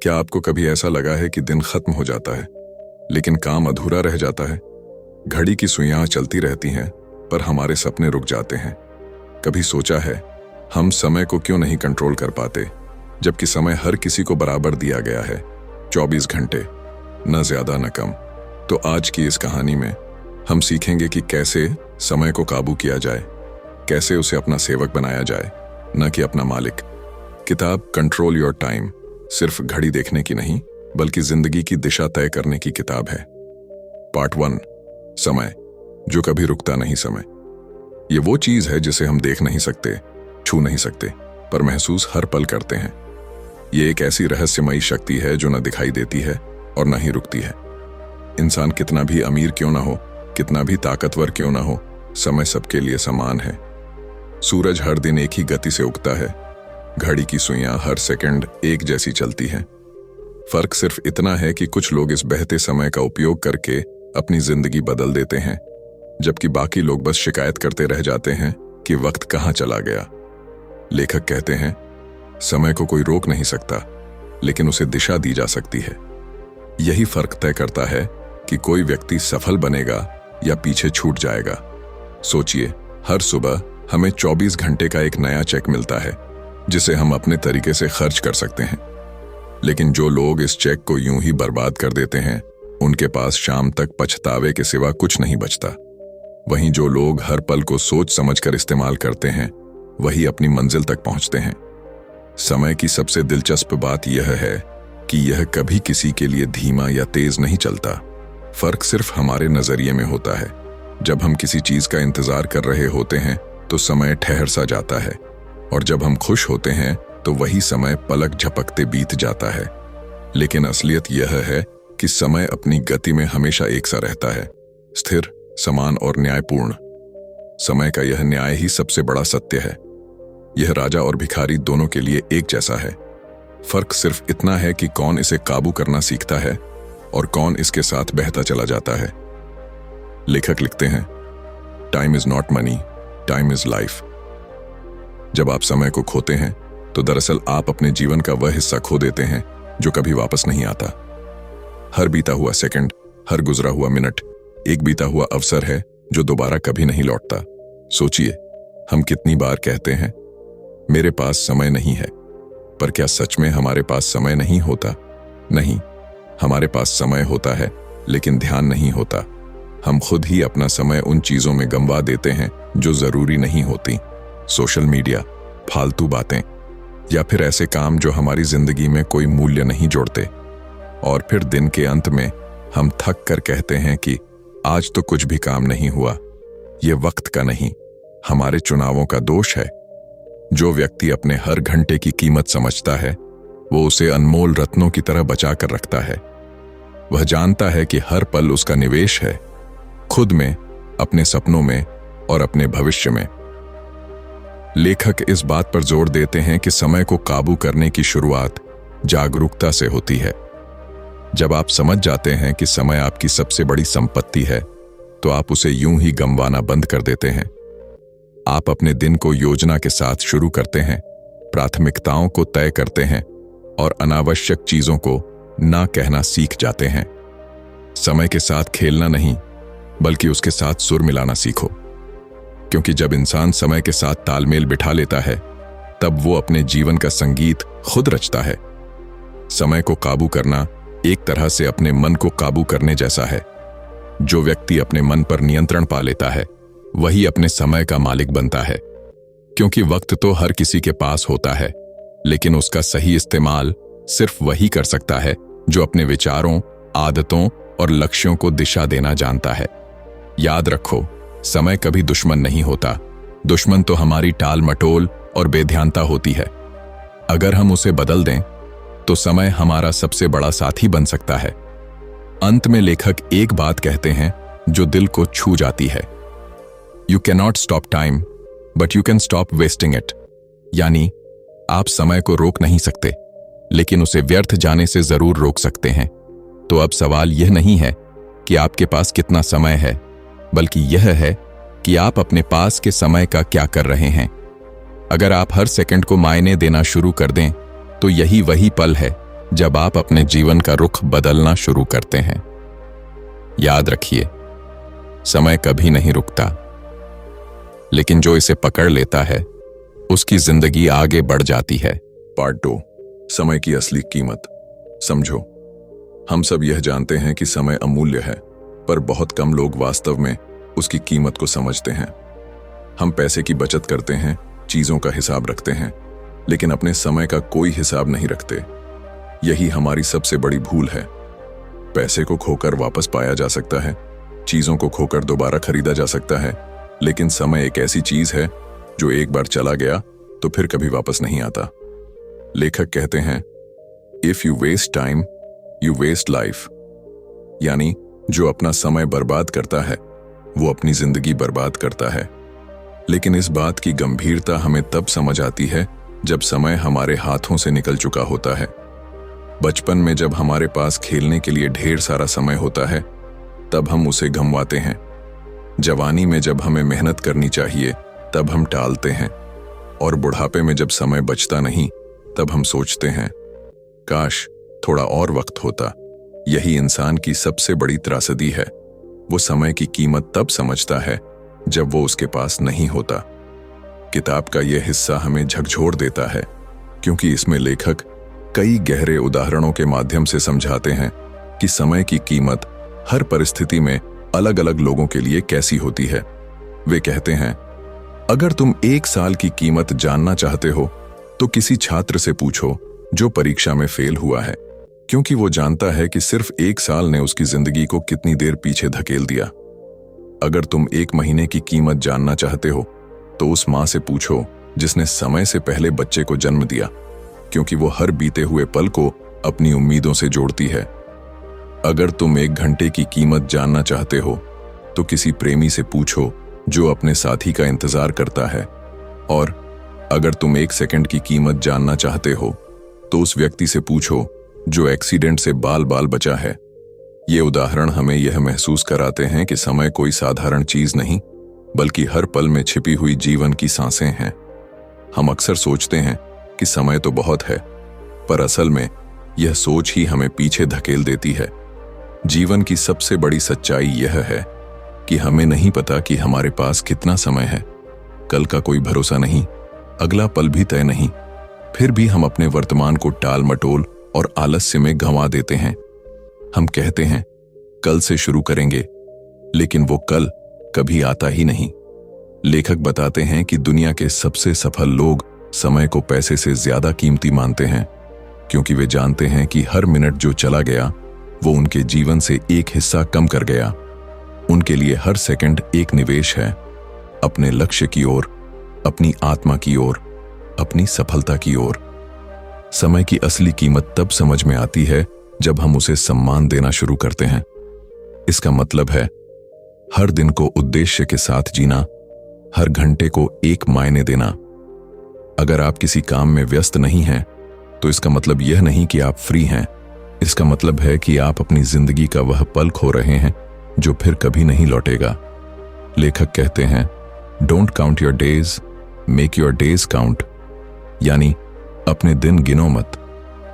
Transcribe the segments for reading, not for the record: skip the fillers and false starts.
क्या आपको कभी ऐसा लगा है कि दिन खत्म हो जाता है लेकिन काम अधूरा रह जाता है? घड़ी की सुइयां चलती रहती हैं पर हमारे सपने रुक जाते हैं। कभी सोचा है हम समय को क्यों नहीं कंट्रोल कर पाते, जबकि समय हर किसी को बराबर दिया गया है, 24 घंटे, न ज्यादा न कम। तो आज की इस कहानी में हम सीखेंगे कि कैसे समय को काबू किया जाए, कैसे उसे अपना सेवक बनाया जाए, न कि अपना मालिक। किताब कंट्रोल योर टाइम सिर्फ घड़ी देखने की नहीं बल्कि जिंदगी की दिशा तय करने की किताब है। पार्ट 1, समय जो कभी रुकता नहीं। समय ये वो चीज है जिसे हम देख नहीं सकते, छू नहीं सकते, पर महसूस हर पल करते हैं। ये एक ऐसी रहस्यमयी शक्ति है जो न दिखाई देती है और न ही रुकती है। इंसान कितना भी अमीर क्यों ना हो, कितना भी ताकतवर क्यों ना हो, समय सबके लिए समान है। सूरज हर दिन एक ही गति से उगता है, घड़ी की सुइयां हर सेकंड एक जैसी चलती हैं। फर्क सिर्फ इतना है कि कुछ लोग इस बहते समय का उपयोग करके अपनी जिंदगी बदल देते हैं, जबकि बाकी लोग बस शिकायत करते रह जाते हैं कि वक्त कहाँ चला गया। लेखक कहते हैं समय को कोई रोक नहीं सकता, लेकिन उसे दिशा दी जा सकती है। यही फर्क तय करता है कि कोई व्यक्ति सफल बनेगा या पीछे छूट जाएगा। सोचिए, हर सुबह हमें 24 घंटे का एक नया चेक मिलता है जिसे हम अपने तरीके से खर्च कर सकते हैं। लेकिन जो लोग इस चेक को यूं ही बर्बाद कर देते हैं, उनके पास शाम तक पछतावे के सिवा कुछ नहीं बचता। वहीं जो लोग हर पल को सोच समझकर इस्तेमाल करते हैं, वही अपनी मंजिल तक पहुंचते हैं। समय की सबसे दिलचस्प बात यह है कि यह कभी किसी के लिए धीमा या तेज नहीं चलता। फर्क सिर्फ हमारे नजरिए में होता है। जब हम किसी चीज का इंतजार कर रहे होते हैं तो समय ठहर सा जाता है, और जब हम खुश होते हैं तो वही समय पलक झपकते बीत जाता है। लेकिन असलियत यह है कि समय अपनी गति में हमेशा एक सा रहता है, स्थिर, समान और न्यायपूर्ण। समय का यह न्याय ही सबसे बड़ा सत्य है। यह राजा और भिखारी दोनों के लिए एक जैसा है। फर्क सिर्फ इतना है कि कौन इसे काबू करना सीखता है और कौन इसके साथ बहता चला जाता है। लेखक लिखते हैं, time is not money, time is life. जब आप समय को खोते हैं तो दरअसल आप अपने जीवन का वह हिस्सा खो देते हैं जो कभी वापस नहीं आता। हर बीता हुआ सेकंड, हर गुजरा हुआ मिनट एक बीता हुआ अवसर है जो दोबारा कभी नहीं लौटता। सोचिए, हम कितनी बार कहते हैं मेरे पास समय नहीं है, पर क्या सच में हमारे पास समय नहीं होता? नहीं, हमारे पास समय होता है लेकिन ध्यान नहीं होता। हम खुद ही अपना समय उन चीजों में गंवा देते हैं जो जरूरी नहीं होती। सोशल मीडिया, फालतू बातें, या फिर ऐसे काम जो हमारी जिंदगी में कोई मूल्य नहीं जोड़ते। और फिर दिन के अंत में हम थक कर कहते हैं कि आज तो कुछ भी काम नहीं हुआ। ये वक्त का नहीं, हमारे चुनावों का दोष है। जो व्यक्ति अपने हर घंटे की कीमत समझता है, वो उसे अनमोल रत्नों की तरह बचा कर रखता है। वह जानता है कि हर पल उसका निवेश है, खुद में, अपने सपनों में और अपने भविष्य में। लेखक इस बात पर जोर देते हैं कि समय को काबू करने की शुरुआत जागरूकता से होती है। जब आप समझ जाते हैं कि समय आपकी सबसे बड़ी संपत्ति है, तो आप उसे यूं ही गंवाना बंद कर देते हैं। आप अपने दिन को योजना के साथ शुरू करते हैं, प्राथमिकताओं को तय करते हैं और अनावश्यक चीजों को ना कहना सीख जाते हैं। समय के साथ खेलना नहीं, बल्कि उसके साथ सुर मिलाना सीखो। क्योंकि जब इंसान समय के साथ तालमेल बिठा लेता है, तब वो अपने जीवन का संगीत खुद रचता है। समय को काबू करना एक तरह से अपने मन को काबू करने जैसा है। जो व्यक्ति अपने मन पर नियंत्रण पा लेता है, वही अपने समय का मालिक बनता है। क्योंकि वक्त तो हर किसी के पास होता है, लेकिन उसका सही इस्तेमाल सिर्फ वही कर सकता है जो अपने विचारों, आदतों और लक्ष्यों को दिशा देना जानता है। याद रखो, समय कभी दुश्मन नहीं होता। दुश्मन तो हमारी टाल मटोल और बेध्यानता होती है। अगर हम उसे बदल दें तो समय हमारा सबसे बड़ा साथी बन सकता है। अंत में लेखक एक बात कहते हैं जो दिल को छू जाती है, you can not stop time but you can stop wasting it. यानी आप समय को रोक नहीं सकते, लेकिन उसे व्यर्थ जाने से जरूर रोक सकते हैं। तो अब सवाल यह नहीं है कि आपके पास कितना समय है, बल्कि यह है कि आप अपने पास के समय का क्या कर रहे हैं। अगर आप हर सेकंड को मायने देना शुरू कर दें, तो यही वही पल है जब आप अपने जीवन का रुख बदलना शुरू करते हैं। याद रखिए, समय कभी नहीं रुकता, लेकिन जो इसे पकड़ लेता है उसकी जिंदगी आगे बढ़ जाती है। पार्ट 2, समय की असली कीमत। समझो, हम सब यह जानते हैं कि समय अमूल्य है, पर बहुत कम लोग वास्तव में उसकी कीमत को समझते हैं। हम पैसे की बचत करते हैं, चीजों का हिसाब रखते हैं, लेकिन अपने समय का कोई हिसाब नहीं रखते। यही हमारी सबसे बड़ी भूल है। पैसे को खोकर वापस पाया जा सकता है, चीजों को खोकर दोबारा खरीदा जा सकता है, लेकिन समय एक ऐसी चीज है जो एक बार चला गया तो फिर कभी वापस नहीं आता। लेखक कहते हैं, if you waste time you waste life, यानी जो अपना समय बर्बाद करता है वो अपनी जिंदगी बर्बाद करता है। लेकिन इस बात की गंभीरता हमें तब समझ आती है जब समय हमारे हाथों से निकल चुका होता है। बचपन में जब हमारे पास खेलने के लिए ढेर सारा समय होता है तब हम उसे गंवाते हैं। जवानी में जब हमें मेहनत करनी चाहिए तब हम टालते हैं, और बुढ़ापे में जब समय बचता नहीं तब हम सोचते हैं, काश थोड़ा और वक्त होता। यही इंसान की सबसे बड़ी त्रासदी है। वो समय की कीमत तब समझता है जब वो उसके पास नहीं होता। किताब का यह हिस्सा हमें झकझोर देता है, क्योंकि इसमें लेखक कई गहरे उदाहरणों के माध्यम से समझाते हैं कि समय की कीमत हर परिस्थिति में अलग अलग लोगों के लिए कैसी होती है। वे कहते हैं, अगर तुम 1 साल की कीमत जानना चाहते हो तो किसी छात्र से पूछो जो परीक्षा में फेल हुआ है, क्योंकि वो जानता है कि सिर्फ 1 साल ने उसकी जिंदगी को कितनी देर पीछे धकेल दिया। अगर तुम 1 महीने की कीमत जानना चाहते हो तो उस माँ से पूछो जिसने समय से पहले बच्चे को जन्म दिया, क्योंकि वो हर बीते हुए पल को अपनी उम्मीदों से जोड़ती है। अगर तुम 1 घंटे की कीमत जानना चाहते हो तो किसी प्रेमी से पूछो जो अपने साथी का इंतजार करता है, और अगर तुम 1 सेकंड की कीमत जानना चाहते हो तो उस व्यक्ति से पूछो जो एक्सीडेंट से बाल बाल बचा है। ये उदाहरण हमें यह महसूस कराते हैं कि समय कोई साधारण चीज नहीं, बल्कि हर पल में छिपी हुई जीवन की सांसें हैं। हम अक्सर सोचते हैं कि समय तो बहुत है, पर असल में यह सोच ही हमें पीछे धकेल देती है। जीवन की सबसे बड़ी सच्चाई यह है कि हमें नहीं पता कि हमारे पास कितना समय है। कल का कोई भरोसा नहीं, अगला पल भी तय नहीं, फिर भी हम अपने वर्तमान को टाल मटोल और आलस्य में गंवा देते हैं। हम कहते हैं कल से शुरू करेंगे, लेकिन वो कल कभी आता ही नहीं। लेखक बताते हैं कि दुनिया के सबसे सफल लोग समय को पैसे से ज्यादा कीमती मानते हैं, क्योंकि वे जानते हैं कि हर मिनट जो चला गया वो उनके जीवन से एक हिस्सा कम कर गया। उनके लिए हर सेकंड एक निवेश है, अपने लक्ष्य की ओर, अपनी आत्मा की ओर, अपनी सफलता की ओर। समय की असली कीमत तब समझ में आती है जब हम उसे सम्मान देना शुरू करते हैं। इसका मतलब है हर दिन को उद्देश्य के साथ जीना, हर घंटे को एक मायने देना। अगर आप किसी काम में व्यस्त नहीं हैं तो इसका मतलब यह नहीं कि आप फ्री हैं। इसका मतलब है कि आप अपनी जिंदगी का वह पल खो रहे हैं जो फिर कभी नहीं लौटेगा। लेखक कहते हैं, don't count your days, make your days count, यानी अपने दिन गिनो मत,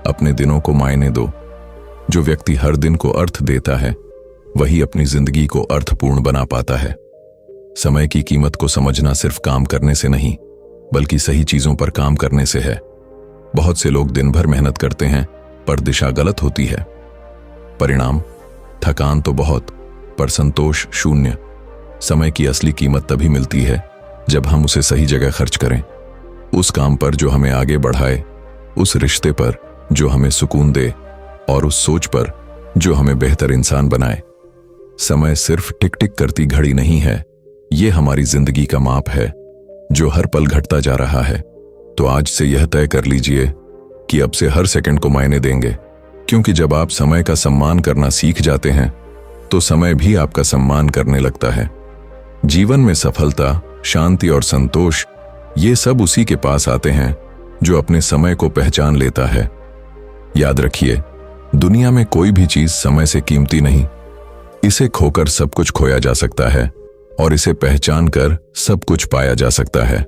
अपने दिनों को मायने दो। जो व्यक्ति हर दिन को अर्थ देता है वही अपनी जिंदगी को अर्थपूर्ण बना पाता है। समय की कीमत को समझना सिर्फ काम करने से नहीं, बल्कि सही चीजों पर काम करने से है। बहुत से लोग दिन भर मेहनत करते हैं पर दिशा गलत होती है। परिणाम थकान तो बहुत, पर संतोष शून्य। समय की असली कीमत तभी मिलती है जब हम उसे सही जगह खर्च करें, उस काम पर जो हमें आगे बढ़ाए, उस रिश्ते पर जो हमें सुकून दे, और उस सोच पर जो हमें बेहतर इंसान बनाए। समय सिर्फ टिक टिक करती घड़ी नहीं है, ये हमारी जिंदगी का माप है जो हर पल घटता जा रहा है। तो आज से यह तय कर लीजिए कि अब से हर सेकंड को मायने देंगे, क्योंकि जब आप समय का सम्मान करना सीख जाते हैं तो समय भी आपका सम्मान करने लगता है। जीवन में सफलता, शांति और संतोष, ये सब उसी के पास आते हैं जो अपने समय को पहचान लेता है। याद रखिए, दुनिया में कोई भी चीज समय से कीमती नहीं। इसे खोकर सब कुछ खोया जा सकता है और इसे पहचान कर सब कुछ पाया जा सकता है।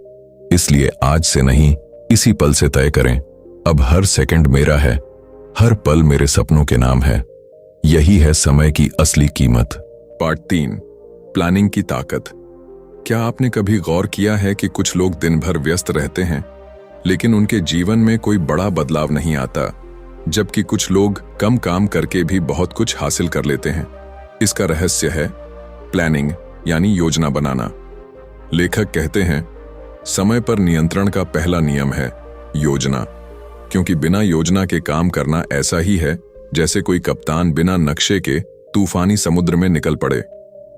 इसलिए आज से नहीं, इसी पल से तय करें, अब हर सेकंड मेरा है, हर पल मेरे सपनों के नाम है। यही है समय की असली कीमत। पार्ट 3, प्लानिंग की ताकत। क्या आपने कभी गौर किया है कि कुछ लोग दिन भर व्यस्त रहते हैं लेकिन उनके जीवन में कोई बड़ा बदलाव नहीं आता, जबकि कुछ लोग कम काम करके भी बहुत कुछ हासिल कर लेते हैं? इसका रहस्य है प्लानिंग, यानी योजना बनाना। लेखक कहते हैं, समय पर नियंत्रण का पहला नियम है योजना, क्योंकि बिना योजना के काम करना ऐसा ही है जैसे कोई कप्तान बिना नक्शे के तूफानी समुद्र में निकल पड़े।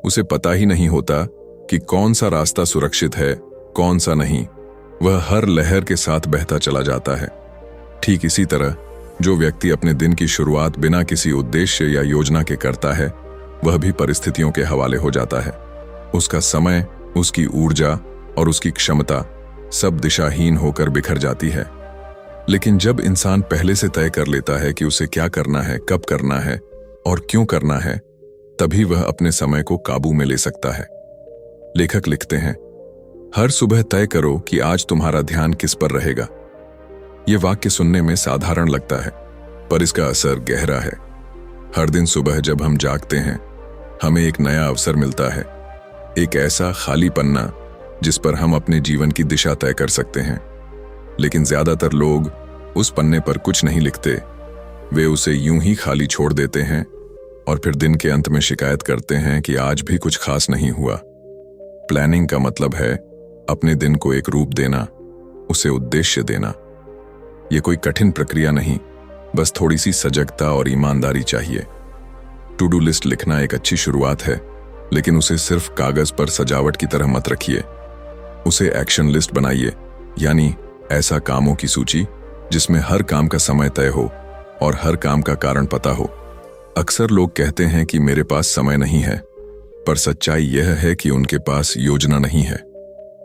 उसे पता ही नहीं होता कि कौन सा रास्ता सुरक्षित है, कौन सा नहीं। वह हर लहर के साथ बहता चला जाता है। ठीक इसी तरह जो व्यक्ति अपने दिन की शुरुआत बिना किसी उद्देश्य या योजना के करता है, वह भी परिस्थितियों के हवाले हो जाता है। उसका समय, उसकी ऊर्जा और उसकी क्षमता सब दिशाहीन होकर बिखर जाती है। लेकिन जब इंसान पहले से तय कर लेता है कि उसे क्या करना है, कब करना है और क्यों करना है, तभी वह अपने समय को काबू में ले सकता है। लेखक लिखते हैं, हर सुबह तय करो कि आज तुम्हारा ध्यान किस पर रहेगा। यह वाक्य सुनने में साधारण लगता है, पर इसका असर गहरा है। हर दिन सुबह जब हम जागते हैं, हमें एक नया अवसर मिलता है, एक ऐसा खाली पन्ना जिस पर हम अपने जीवन की दिशा तय कर सकते हैं। लेकिन ज्यादातर लोग उस पन्ने पर कुछ नहीं लिखते। वे उसे यूं ही खाली छोड़ देते हैं और फिर दिन के अंत में शिकायत करते हैं कि आज भी कुछ खास नहीं हुआ। प्लानिंग का मतलब है अपने दिन को एक रूप देना, उसे उद्देश्य देना। यह कोई कठिन प्रक्रिया नहीं, बस थोड़ी सी सजगता और ईमानदारी चाहिए। टू डू लिस्ट लिखना एक अच्छी शुरुआत है, लेकिन उसे सिर्फ कागज पर सजावट की तरह मत रखिए। उसे एक्शन लिस्ट बनाइए, यानी ऐसा कामों की सूची जिसमें हर काम का समय तय हो और हर काम का कारण पता हो। अक्सर लोग कहते हैं कि मेरे पास समय नहीं है, पर सच्चाई यह है कि उनके पास योजना नहीं है।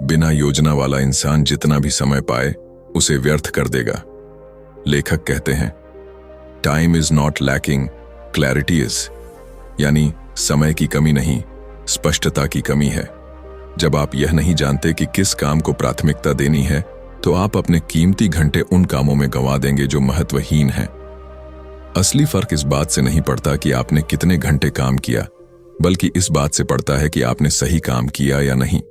बिना योजना वाला इंसान जितना भी समय पाए उसे व्यर्थ कर देगा। लेखक कहते हैं, time is not lacking, clarity is, यानी समय की कमी नहीं, स्पष्टता की कमी है। जब आप यह नहीं जानते कि किस काम को प्राथमिकता देनी है, तो आप अपने कीमती घंटे उन कामों में गंवा देंगे जो महत्वहीन हैं। असली फर्क इस बात से नहीं पड़ता कि आपने कितने घंटे काम किया, बल्कि इस बात से पड़ता है कि आपने सही काम किया या नहीं।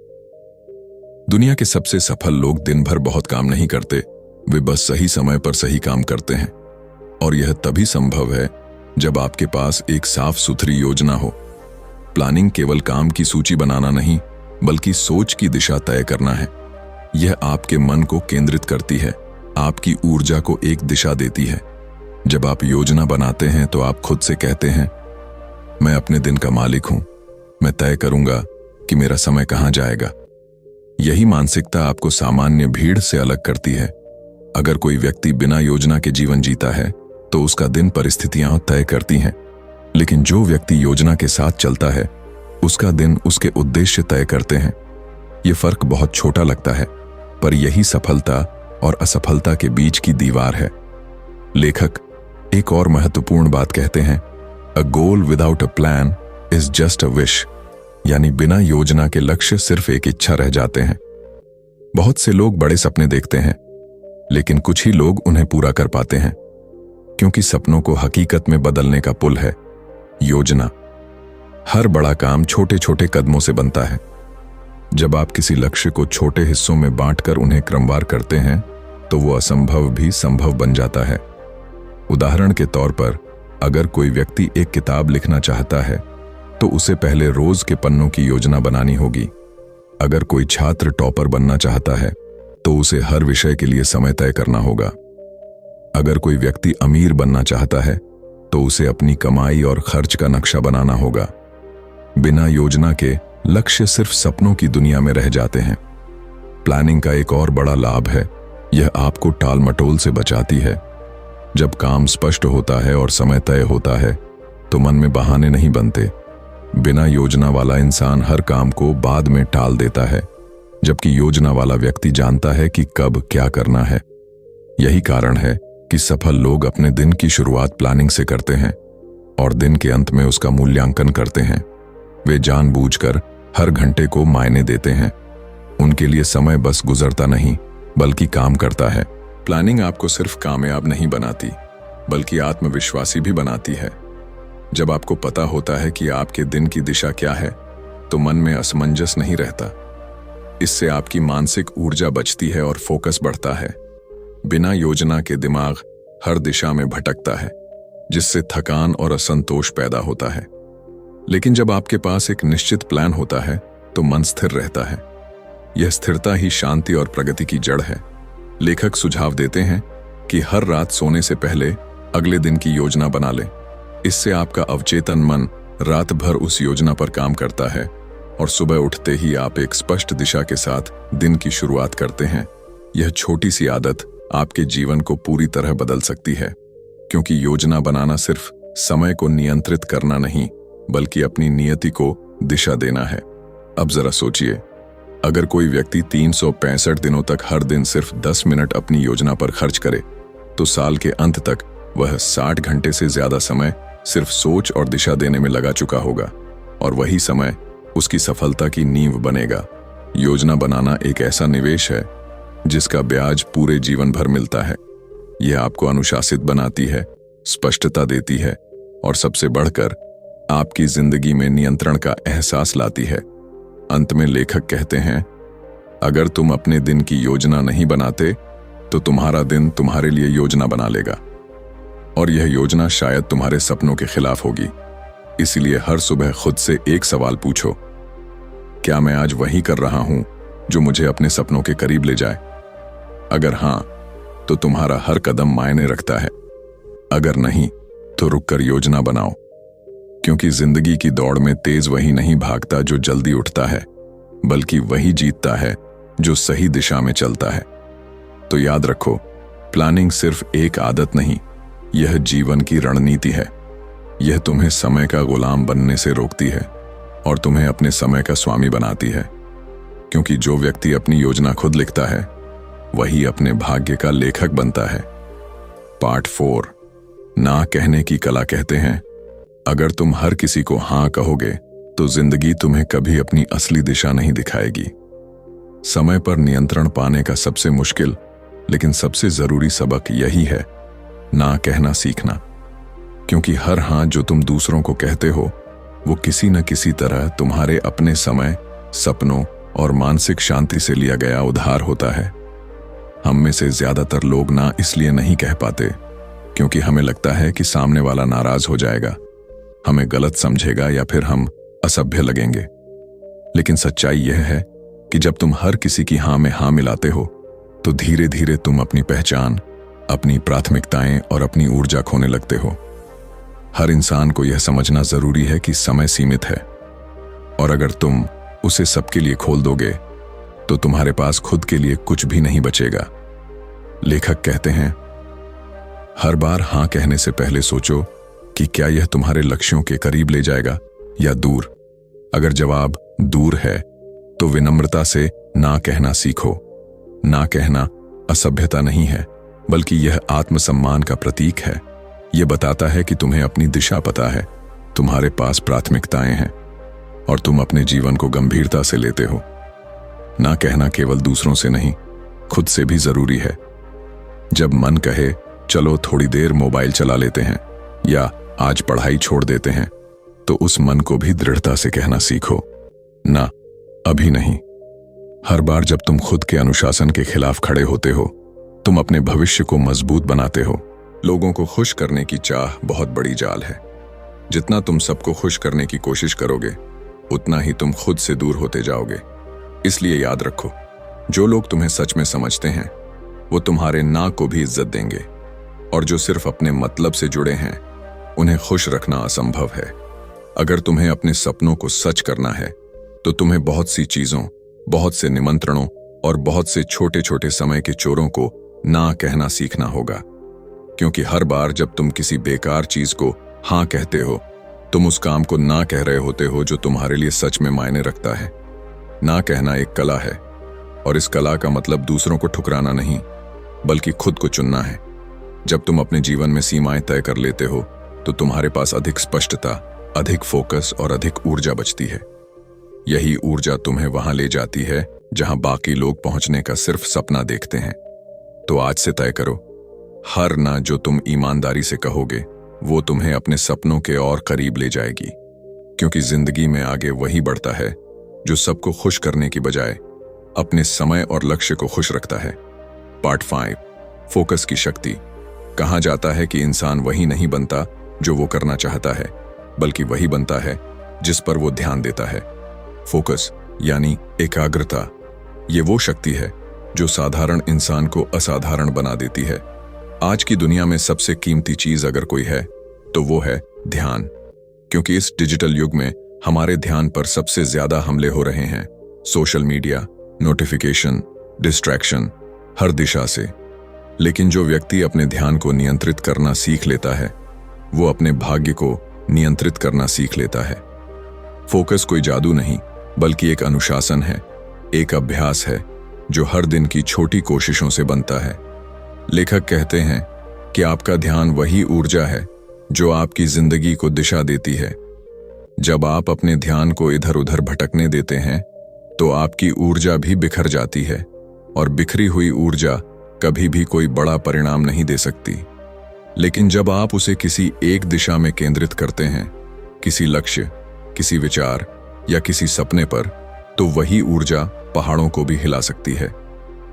दुनिया के सबसे सफल लोग दिन भर बहुत काम नहीं करते, वे बस सही समय पर सही काम करते हैं। और यह तभी संभव है जब आपके पास एक साफ सुथरी योजना हो। प्लानिंग केवल काम की सूची बनाना नहीं, बल्कि सोच की दिशा तय करना है। यह आपके मन को केंद्रित करती है, आपकी ऊर्जा को एक दिशा देती है। जब आप योजना बनाते हैं तो आप खुद से कहते हैं, मैं अपने दिन का मालिक हूं, मैं तय करूंगा कि मेरा समय कहां जाएगा। यही मानसिकता आपको सामान्य भीड़ से अलग करती है। अगर कोई व्यक्ति बिना योजना के जीवन जीता है तो उसका दिन परिस्थितियां तय करती हैं, लेकिन जो व्यक्ति योजना के साथ चलता है उसका दिन उसके उद्देश्य तय करते हैं। यह फर्क बहुत छोटा लगता है, पर यही सफलता और असफलता के बीच की दीवार है। लेखक एक और महत्वपूर्ण बात कहते हैं, a goal without a plan is just a wish, यानी बिना योजना के लक्ष्य सिर्फ एक इच्छा रह जाते हैं। बहुत से लोग बड़े सपने देखते हैं, लेकिन कुछ ही लोग उन्हें पूरा कर पाते हैं, क्योंकि सपनों को हकीकत में बदलने का पुल है योजना। हर बड़ा काम छोटे छोटे कदमों से बनता है। जब आप किसी लक्ष्य को छोटे हिस्सों में बांटकर उन्हें क्रमवार करते हैं, तो वो असंभव भी संभव बन जाता है। उदाहरण के तौर पर, अगर कोई व्यक्ति एक किताब लिखना चाहता है, तो उसे पहले रोज के पन्नों की योजना बनानी होगी। अगर कोई छात्र टॉपर बनना चाहता है, तो उसे हर विषय के लिए समय तय करना होगा। अगर कोई व्यक्ति अमीर बनना चाहता है, तो उसे अपनी कमाई और खर्च का नक्शा बनाना होगा। बिना योजना के लक्ष्य सिर्फ सपनों की दुनिया में रह जाते हैं। प्लानिंग का एक और बड़ा लाभ है, यह आपको टाल मटोल से बचाती है। जब काम स्पष्ट होता है और समय तय होता है, तो मन में बहाने नहीं बनते। बिना योजना वाला इंसान हर काम को बाद में टाल देता है, जबकि योजना वाला व्यक्ति जानता है कि कब क्या करना है। यही कारण है कि सफल लोग अपने दिन की शुरुआत प्लानिंग से करते हैं और दिन के अंत में उसका मूल्यांकन करते हैं। वे जानबूझकर हर घंटे को मायने देते हैं। उनके लिए समय बस गुजरता नहीं, बल्कि काम करता है। प्लानिंग आपको सिर्फ कामयाब नहीं बनाती, बल्कि आत्मविश्वासी भी बनाती है। जब आपको पता होता है कि आपके दिन की दिशा क्या है, तो मन में असमंजस नहीं रहता। इससे आपकी मानसिक ऊर्जा बचती है और फोकस बढ़ता है। बिना योजना के दिमाग हर दिशा में भटकता है, जिससे थकान और असंतोष पैदा होता है। लेकिन जब आपके पास एक निश्चित प्लान होता है, तो मन स्थिर रहता है। यह स्थिरता ही शांति और प्रगति की जड़ है। लेखक सुझाव देते हैं कि हर रात सोने से पहले अगले दिन की योजना बना लें। इससे आपका अवचेतन मन रात भर उस योजना पर काम करता है और सुबह उठते ही आप एक स्पष्ट दिशा के साथ दिन की शुरुआत करते हैं। यह छोटी सी आदत आपके जीवन को पूरी तरह बदल सकती है, क्योंकि योजना बनाना सिर्फ समय को नियंत्रित करना नहीं, बल्कि अपनी नियति को दिशा देना है। अब जरा सोचिए, अगर कोई व्यक्ति 365 दिनों तक हर दिन सिर्फ 10 मिनट अपनी योजना पर खर्च करे, तो साल के अंत तक वह 60 घंटे से ज्यादा समय सिर्फ सोच और दिशा देने में लगा चुका होगा, और वही समय उसकी सफलता की नींव बनेगा। योजना बनाना एक ऐसा निवेश है जिसका ब्याज पूरे जीवन भर मिलता है। यह आपको अनुशासित बनाती है, स्पष्टता देती है और सबसे बढ़कर आपकी जिंदगी में नियंत्रण का एहसास लाती है। अंत में लेखक कहते हैं, अगर तुम अपने दिन की योजना नहीं बनाते, तो तुम्हारा दिन तुम्हारे लिए योजना बना लेगा, और यह योजना शायद तुम्हारे सपनों के खिलाफ होगी। इसलिए हर सुबह खुद से एक सवाल पूछो, क्या मैं आज वही कर रहा हूं जो मुझे अपने सपनों के करीब ले जाए? अगर हां, तो तुम्हारा हर कदम मायने रखता है। अगर नहीं, तो रुककर योजना बनाओ, क्योंकि जिंदगी की दौड़ में तेज वही नहीं भागता जो जल्दी उठता है, बल्कि वही जीतता है जो सही दिशा में चलता है। तो याद रखो, प्लानिंग सिर्फ एक आदत नहीं, यह जीवन की रणनीति है। यह तुम्हें समय का गुलाम बनने से रोकती है और तुम्हें अपने समय का स्वामी बनाती है, क्योंकि जो व्यक्ति अपनी योजना खुद लिखता है, वही अपने भाग्य का लेखक बनता है। पार्ट 4, ना कहने की कला कहते हैं, अगर तुम हर किसी को हां कहोगे, तो जिंदगी तुम्हें कभी अपनी असली दिशा नहीं दिखाएगी। समय पर नियंत्रण पाने का सबसे मुश्किल लेकिन सबसे जरूरी सबक यही है, ना कहना सीखना। क्योंकि हर हां जो तुम दूसरों को कहते हो, वो किसी न किसी तरह तुम्हारे अपने समय, सपनों और मानसिक शांति से लिया गया उधार होता है। हम में से ज्यादातर लोग ना इसलिए नहीं कह पाते क्योंकि हमें लगता है कि सामने वाला नाराज हो जाएगा, हमें गलत समझेगा या फिर हम असभ्य लगेंगे। लेकिन सच्चाई यह है कि जब तुम हर किसी की हां में हां मिलाते हो, तो धीरे धीरे तुम अपनी पहचान, अपनी प्राथमिकताएं और अपनी ऊर्जा खोने लगते हो। हर इंसान को यह समझना जरूरी है कि समय सीमित है, और अगर तुम उसे सबके लिए खोल दोगे, तो तुम्हारे पास खुद के लिए कुछ भी नहीं बचेगा। लेखक कहते हैं, हर बार हां कहने से पहले सोचो कि क्या यह तुम्हारे लक्ष्यों के करीब ले जाएगा या दूर। अगर जवाब दूर है, तो विनम्रता से ना कहना सीखो। ना कहना असभ्यता नहीं है, बल्कि यह आत्मसम्मान का प्रतीक है। यह बताता है कि तुम्हें अपनी दिशा पता है, तुम्हारे पास प्राथमिकताएं हैं और तुम अपने जीवन को गंभीरता से लेते हो। ना कहना केवल दूसरों से नहीं, खुद से भी जरूरी है। जब मन कहे चलो थोड़ी देर मोबाइल चला लेते हैं या आज पढ़ाई छोड़ देते हैं, तो उस मन को भी दृढ़ता से कहना सीखो, ना, अभी नहीं। हर बार जब तुम खुद के अनुशासन के खिलाफ खड़े होते हो, तुम अपने भविष्य को मजबूत बनाते हो। लोगों को खुश करने की चाह बहुत बड़ी जाल है। जितना तुम सबको खुश करने की कोशिश करोगे, उतना ही तुम खुद से दूर होते जाओगे। इसलिए याद रखो, जो लोग तुम्हें सच में समझते हैं, वो तुम्हारे ना को भी इज्जत देंगे, और जो सिर्फ अपने मतलब से जुड़े हैं, उन्हें खुश रखना असंभव है। अगर तुम्हें अपने सपनों को सच करना है, तो तुम्हें बहुत सी चीजों, बहुत से निमंत्रणों और बहुत से छोटे छोटे समय के चोरों को ना कहना सीखना होगा। क्योंकि हर बार जब तुम किसी बेकार चीज को हां कहते हो, तुम उस काम को ना कह रहे होते हो जो तुम्हारे लिए सच में मायने रखता है। ना कहना एक कला है, और इस कला का मतलब दूसरों को ठुकराना नहीं, बल्कि खुद को चुनना है। जब तुम अपने जीवन में सीमाएं तय कर लेते हो, तो तुम्हारे पास अधिक स्पष्टता, अधिक फोकस और अधिक ऊर्जा बचती है। यही ऊर्जा तुम्हें वहां ले जाती है जहां बाकी लोग पहुंचने का सिर्फ सपना देखते हैं। तो आज से तय करो, हर ना जो तुम ईमानदारी से कहोगे वो तुम्हें अपने सपनों के और करीब ले जाएगी, क्योंकि जिंदगी में आगे वही बढ़ता है जो सबको खुश करने की बजाय अपने समय और लक्ष्य को खुश रखता है। पार्ट 5, फोकस की शक्ति। कहा जाता है कि इंसान वही नहीं बनता जो वो करना चाहता है, बल्कि वही बनता है जिस पर वो ध्यान देता है। फोकस यानी एकाग्रता, ये वो शक्ति है जो साधारण इंसान को असाधारण बना देती है। आज की दुनिया में सबसे कीमती चीज अगर कोई है तो वो है ध्यान, क्योंकि इस डिजिटल युग में हमारे ध्यान पर सबसे ज्यादा हमले हो रहे हैं। सोशल मीडिया, नोटिफिकेशन, डिस्ट्रैक्शन, हर दिशा से। लेकिन जो व्यक्ति अपने ध्यान को नियंत्रित करना सीख लेता है वो अपने भाग्य को नियंत्रित करना सीख लेता है। फोकस कोई जादू नहीं, बल्कि एक अनुशासन है, एक अभ्यास है जो हर दिन की छोटी कोशिशों से बनता है। लेखक कहते हैं कि आपका ध्यान वही ऊर्जा है जो आपकी जिंदगी को दिशा देती है। जब आप अपने ध्यान को इधर उधर भटकने देते हैं तो आपकी ऊर्जा भी बिखर जाती है, और बिखरी हुई ऊर्जा कभी भी कोई बड़ा परिणाम नहीं दे सकती। लेकिन जब आप उसे किसी एक दिशा में केंद्रित करते हैं, किसी लक्ष्य, किसी विचार या किसी सपने पर, तो वही ऊर्जा पहाड़ों को भी हिला सकती है।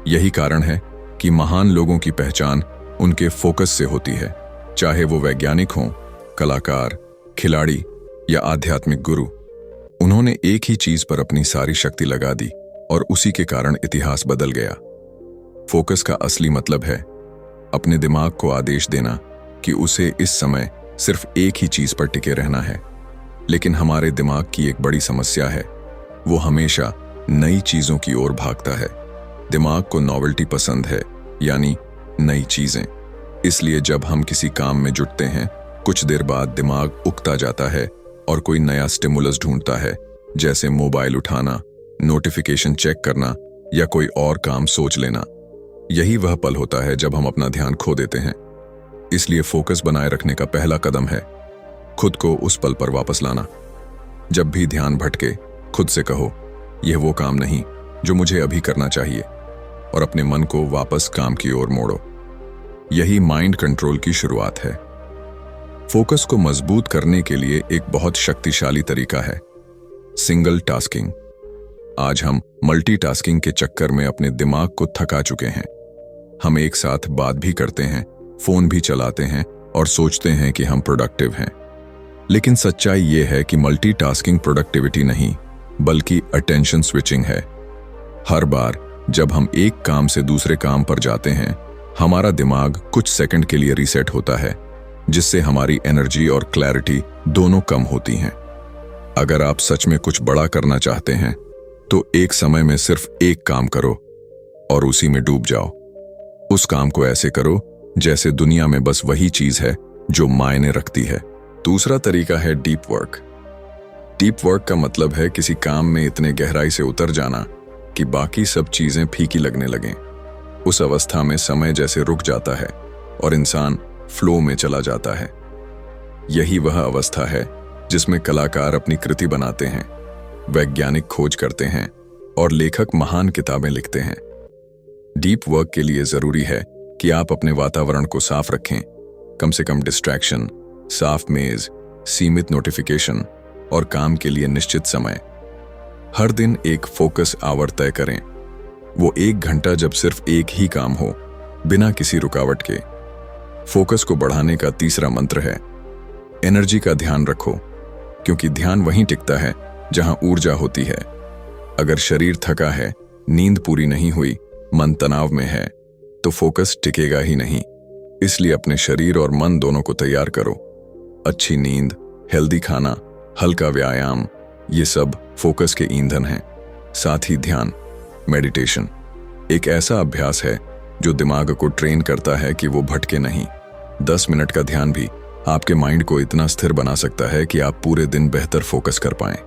यही कारण है कि महान लोगों की पहचान उनके फोकस से होती है, चाहे वो वैज्ञानिक हों, कलाकार, खिलाड़ी या आध्यात्मिक गुरु। उन्होंने एक ही चीज पर अपनी सारी शक्ति लगा दी और उसी के कारण इतिहास बदल गया। फोकस का असली मतलब है अपने दिमाग को आदेश देना कि उसे इस समय सिर्फ एक ही चीज पर टिके रहना है। लेकिन हमारे दिमाग की एक बड़ी समस्या है, वो हमेशा नई चीजों की ओर भागता है। दिमाग को नॉवेल्टी पसंद है, यानी नई चीजें। इसलिए जब हम किसी काम में जुटते हैं, कुछ देर बाद दिमाग उकता जाता है और कोई नया स्टिमुलस ढूंढता है, जैसे मोबाइल उठाना, नोटिफिकेशन चेक करना या कोई और काम सोच लेना। यही वह पल होता है जब हम अपना ध्यान खो देते हैं। इसलिए फोकस बनाए रखने का पहला कदम है खुद को उस पल पर वापस लाना। जब भी ध्यान भटके, खुद से कहो, यह वो काम नहीं जो मुझे अभी करना चाहिए, और अपने मन को वापस काम की ओर मोड़ो। यही माइंड कंट्रोल की शुरुआत है। फोकस को मजबूत करने के लिए एक बहुत शक्तिशाली तरीका है सिंगल टास्किंग। आज हम मल्टीटास्किंग के चक्कर में अपने दिमाग को थका चुके हैं। हम एक साथ बात भी करते हैं, फोन भी चलाते हैं और सोचते हैं कि हम प्रोडक्टिव हैं। लेकिन सच्चाई यह है कि मल्टीटास्किंग प्रोडक्टिविटी नहीं, बल्कि अटेंशन स्विचिंग है। हर बार जब हम एक काम से दूसरे काम पर जाते हैं, हमारा दिमाग कुछ सेकंड के लिए रीसेट होता है, जिससे हमारी एनर्जी और क्लैरिटी दोनों कम होती हैं। अगर आप सच में कुछ बड़ा करना चाहते हैं तो एक समय में सिर्फ एक काम करो और उसी में डूब जाओ। उस काम को ऐसे करो जैसे दुनिया में बस वही चीज है जो मायने रखती है। दूसरा तरीका है डीप वर्क। डीप वर्क का मतलब है किसी काम में इतने गहराई से उतर जाना कि बाकी सब चीजें फीकी लगने लगें। उस अवस्था में समय जैसे रुक जाता है और इंसान फ्लो में चला जाता है। यही वह अवस्था है जिसमें कलाकार अपनी कृति बनाते हैं, वैज्ञानिक खोज करते हैं और लेखक महान किताबें लिखते हैं। डीप वर्क के लिए जरूरी है कि आप अपने वातावरण को साफ रखें, कम से कम डिस्ट्रैक्शन, साफ मेज, सीमित नोटिफिकेशन और काम के लिए निश्चित समय। हर दिन एक फोकस आवर तय करें, वो 1 घंटा जब सिर्फ एक ही काम हो, बिना किसी रुकावट के। फोकस को बढ़ाने का तीसरा मंत्र है एनर्जी का ध्यान रखो, क्योंकि ध्यान वहीं टिकता है जहां ऊर्जा होती है। अगर शरीर थका है, नींद पूरी नहीं हुई, मन तनाव में है, तो फोकस टिकेगा ही नहीं। इसलिए अपने शरीर और मन दोनों को तैयार करो। अच्छी नींद, हेल्दी खाना, हल्का व्यायाम, ये सब फोकस के ईंधन हैं। साथ ही ध्यान, मेडिटेशन एक ऐसा अभ्यास है जो दिमाग को ट्रेन करता है कि वो भटके नहीं। 10 मिनट का ध्यान भी आपके माइंड को इतना स्थिर बना सकता है कि आप पूरे दिन बेहतर फोकस कर पाएं।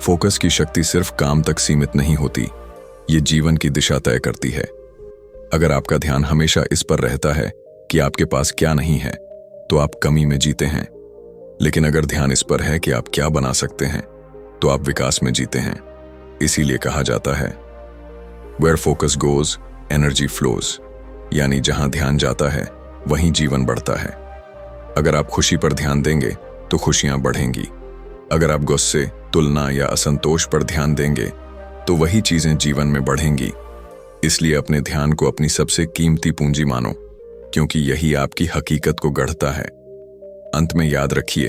फोकस की शक्ति सिर्फ काम तक सीमित नहीं होती, ये जीवन की दिशा तय करती है। अगर आपका ध्यान हमेशा इस पर रहता है कि आपके पास क्या नहीं है, तो आप कमी में जीते हैं। लेकिन अगर ध्यान इस पर है कि आप क्या बना सकते हैं, तो आप विकास में जीते हैं। इसीलिए कहा जाता है Where focus goes, energy flows, यानी जहां ध्यान जाता है वहीं जीवन बढ़ता है। अगर आप खुशी पर ध्यान देंगे तो खुशियां बढ़ेंगी। अगर आप गुस्से, तुलना या असंतोष पर ध्यान देंगे तो वही चीजें जीवन में बढ़ेंगी। इसलिए अपने ध्यान को अपनी सबसे कीमती पूंजी मानो, क्योंकि यही आपकी हकीकत को गढ़ता है। अंत में याद रखिए,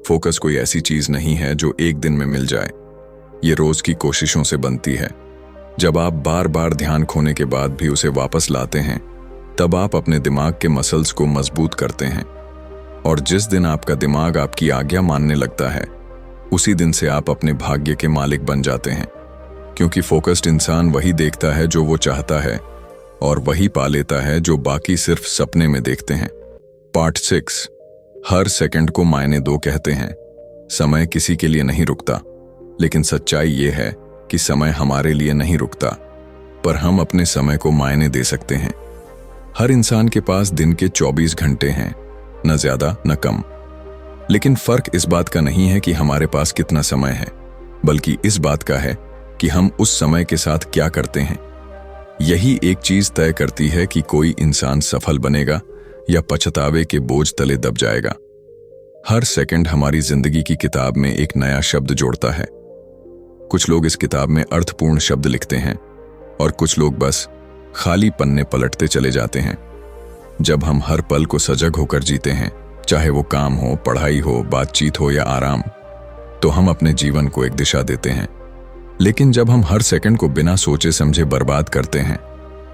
फोकस कोई ऐसी चीज नहीं है जो एक दिन में मिल जाए। ये रोज की कोशिशों से बनती है। जब आप बार बार ध्यान खोने के बाद भी उसे वापस लाते हैं, तब आप अपने दिमाग के मसल्स को मजबूत करते हैं। और जिस दिन आपका दिमाग आपकी आज्ञा मानने लगता है, उसी दिन से आप अपने भाग्य के मालिक बन जाते हैं। क्योंकि फोकस्ड इंसान वही देखता है जो वो चाहता है, और वही पा लेता है जो बाकी सिर्फ सपने में देखते हैं। पार्ट 6, हर सेकंड को मायने दो कहते हैं। समय किसी के लिए नहीं रुकता, लेकिन सच्चाई ये है कि समय हमारे लिए नहीं रुकता, पर हम अपने समय को मायने दे सकते हैं। हर इंसान के पास दिन के 24 घंटे हैं, न ज्यादा न कम। लेकिन फर्क इस बात का नहीं है कि हमारे पास कितना समय है, बल्कि इस बात का है कि हम उस समय के साथ क्या करते हैं। यही एक चीज तय करती है कि कोई इंसान सफल बनेगा या पछतावे के बोझ तले दब जाएगा। हर सेकंड हमारी जिंदगी की किताब में एक नया शब्द जोड़ता है। कुछ लोग इस किताब में अर्थपूर्ण शब्द लिखते हैं और कुछ लोग बस खाली पन्ने पलटते चले जाते हैं। जब हम हर पल को सजग होकर जीते हैं, चाहे वो काम हो, पढ़ाई हो, बातचीत हो या आराम, तो हम अपने जीवन को एक दिशा देते हैं। लेकिन जब हम हर सेकंड को बिना सोचे समझे बर्बाद करते हैं,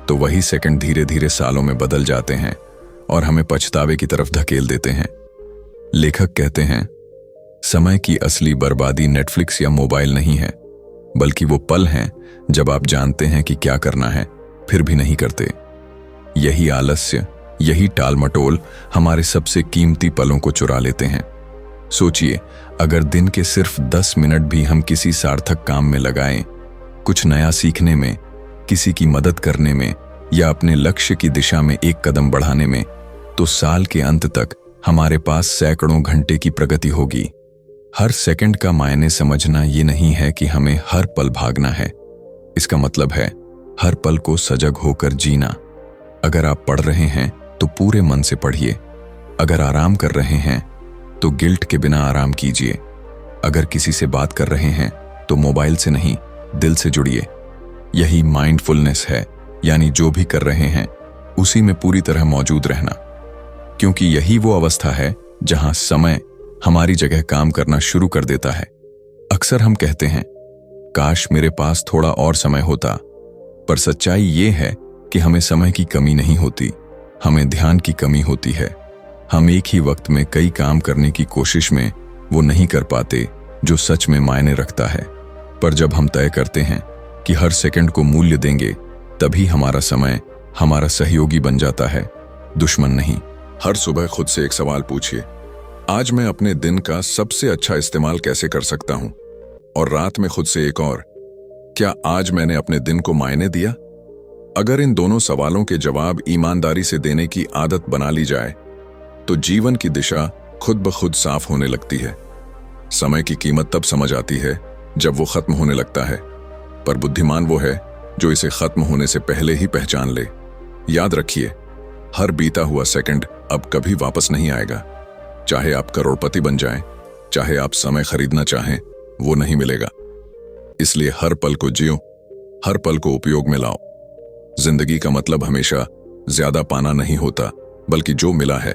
तो वही सेकंड धीरे धीरे सालों में बदल जाते हैं और हमें पछतावे की तरफ धकेल देते हैं। लेखक कहते हैं, समय की असली बर्बादी नेटफ्लिक्स या मोबाइल नहीं है, बल्कि वो पल हैं जब आप जानते हैं कि क्या करना है, फिर भी नहीं करते। यही आलस्य, यही टालमटोल हमारे सबसे कीमती पलों को चुरा लेते हैं। सोचिए, अगर दिन के सिर्फ 10 मिनट भी हम किसी सार्थक काम में लगाएं, कुछ नया सीखने में, किसी की मदद करने में या अपने लक्ष्य की दिशा में एक कदम बढ़ाने में, तो साल के अंत तक हमारे पास सैकड़ों घंटे की प्रगति होगी। हर सेकंड का मायने समझना ये नहीं है कि हमें हर पल भागना है। इसका मतलब है हर पल को सजग होकर जीना। अगर आप पढ़ रहे हैं तो पूरे मन से पढ़िए। अगर आराम कर रहे हैं तो गिल्ट के बिना आराम कीजिए। अगर किसी से बात कर रहे हैं तो मोबाइल से नहीं, दिल से जुड़िए। यही माइंडफुलनेस है, यानी जो भी कर रहे हैं उसी में पूरी तरह मौजूद रहना। क्योंकि यही वो अवस्था है जहां समय हमारी जगह काम करना शुरू कर देता है। अक्सर हम कहते हैं, काश मेरे पास थोड़ा और समय होता, पर सच्चाई ये है कि हमें समय की कमी नहीं होती, हमें ध्यान की कमी होती है। हम एक ही वक्त में कई काम करने की कोशिश में वो नहीं कर पाते जो सच में मायने रखता है। पर जब हम तय करते हैं कि हर सेकंड को मूल्य देंगे, तभी हमारा समय हमारा सहयोगी बन जाता है, दुश्मन नहीं। हर सुबह खुद से एक सवाल पूछिए, आज मैं अपने दिन का सबसे अच्छा इस्तेमाल कैसे कर सकता हूं? और रात में खुद से एक और, क्या आज मैंने अपने दिन को मायने दिया? अगर इन दोनों सवालों के जवाब ईमानदारी से देने की आदत बना ली जाए, तो जीवन की दिशा खुद ब खुद साफ होने लगती है। समय की कीमत तब समझ आती है जब वो खत्म होने लगता है, पर बुद्धिमान वो है जो इसे खत्म होने से पहले ही पहचान ले। याद रखिए, हर बीता हुआ सेकंड अब कभी वापस नहीं आएगा। चाहे आप करोड़पति बन जाएं, चाहे आप समय खरीदना चाहें, वो नहीं मिलेगा। इसलिए हर पल को जियो, हर पल को उपयोग में लाओ। जिंदगी का मतलब हमेशा ज्यादा पाना नहीं होता, बल्कि जो मिला है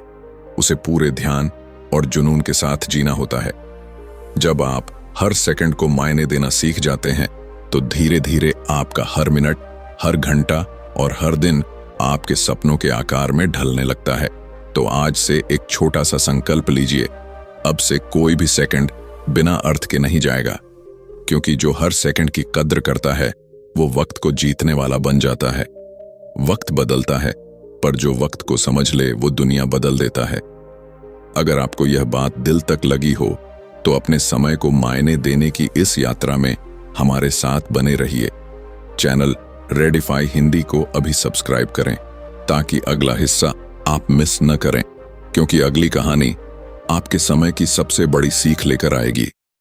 उसे पूरे ध्यान और जुनून के साथ जीना होता है। जब आप हर सेकंड को मायने देना सीख जाते हैं, तो धीरे धीरे आपका हर मिनट, हर घंटा और हर दिन आपके सपनों के आकार में ढलने लगता है। तो आज से एक छोटा सा संकल्प लीजिए, अब से कोई भी सेकंड बिना अर्थ के नहीं जाएगा, क्योंकि जो हर सेकंड की कद्र करता है वो वक्त को जीतने वाला बन जाता है। वक्त बदलता है, पर जो वक्त को समझ ले वो दुनिया बदल देता है। अगर आपको यह बात दिल तक लगी हो, तो अपने समय को मायने देने की इस यात्रा में हमारे साथ बने रहिए। चैनल रेडिफाई हिंदी को अभी सब्सक्राइब करें, ताकि अगला हिस्सा आप मिस न करें, क्योंकि अगली कहानी आपके समय की सबसे बड़ी सीख लेकर आएगी।